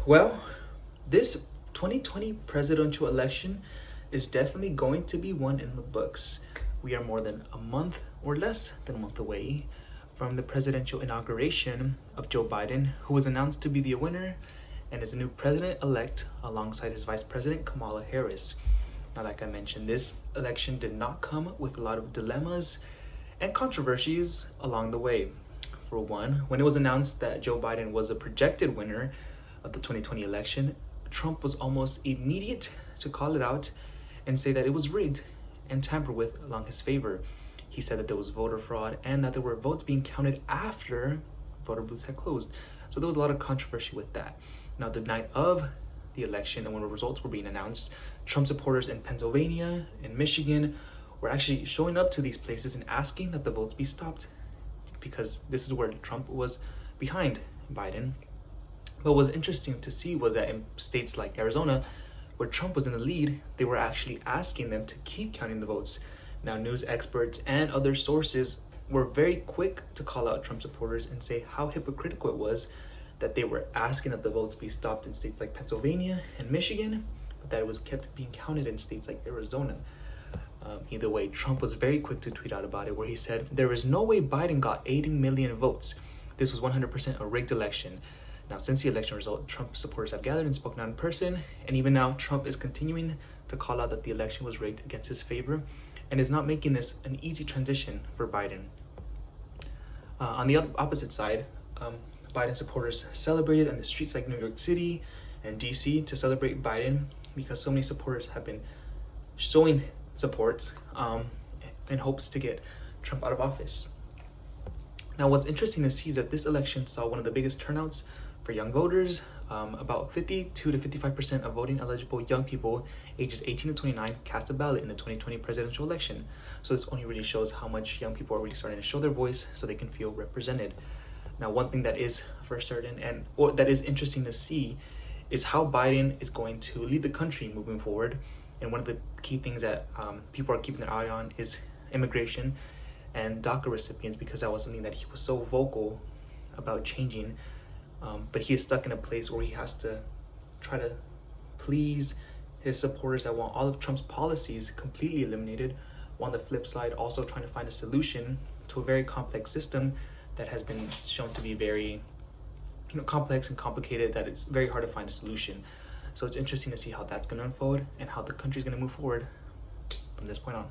Well, this 2020 presidential election is definitely going to be one in the books. We are more than a month or less than a month away from the presidential inauguration of Joe Biden, who was announced to be the winner and is the new president-elect alongside his vice president Kamala Harris. Now, like I mentioned, this election did not come with a lot of dilemmas and controversies along the way. For one, when it was announced that Joe Biden was a projected winner of the 2020 election, Trump was almost immediate to call it out and say that it was rigged and tampered with along his favor. He said that there was voter fraud and that there were votes being counted after voter booths had closed. So there was a lot of controversy with that. Now, the night of the election and when the results were being announced, Trump supporters in Pennsylvania and Michigan were actually showing up to these places and asking that the votes be stopped, because this is where Trump was behind Biden. But what was interesting to see was that in states like Arizona, where Trump was in the lead, they were actually asking them to keep counting the votes. Now, news experts and other sources were very quick to call out Trump supporters and say how hypocritical it was that they were asking that the votes be stopped in states like Pennsylvania and Michigan, but that it was kept being counted in states like Arizona. Either way, Trump was very quick to tweet out about it, where he said, "There is no way Biden got 80 million votes. This was 100% a rigged election." Now, since the election result, Trump supporters have gathered and spoken out in person, and even now, Trump is continuing to call out that the election was rigged against his favor and is not making this an easy transition for Biden. On the opposite side, Biden supporters celebrated on the streets like New York City and DC to celebrate Biden, because so many supporters have been showing support in hopes to get Trump out of office. Now, what's interesting to see is that this election saw one of the biggest turnouts for young voters. About 52 to 55% of voting eligible young people ages 18 to 29 cast a ballot in the 2020 presidential election. So this only really shows how much young people are really starting to show their voice so they can feel represented. Now, one thing that is for certain or that is interesting to see is how Biden is going to lead the country moving forward. And one of the key things that people are keeping their eye on is immigration and DACA recipients, because that was something that he was so vocal about changing. But he is stuck in a place where he has to try to please his supporters that want all of Trump's policies completely eliminated, while on the flip side also trying to find a solution to a very complex system that has been shown to be very complex and complicated, that it's very hard to find a solution. So it's interesting to see how that's going to unfold and how the country is going to move forward from this point on.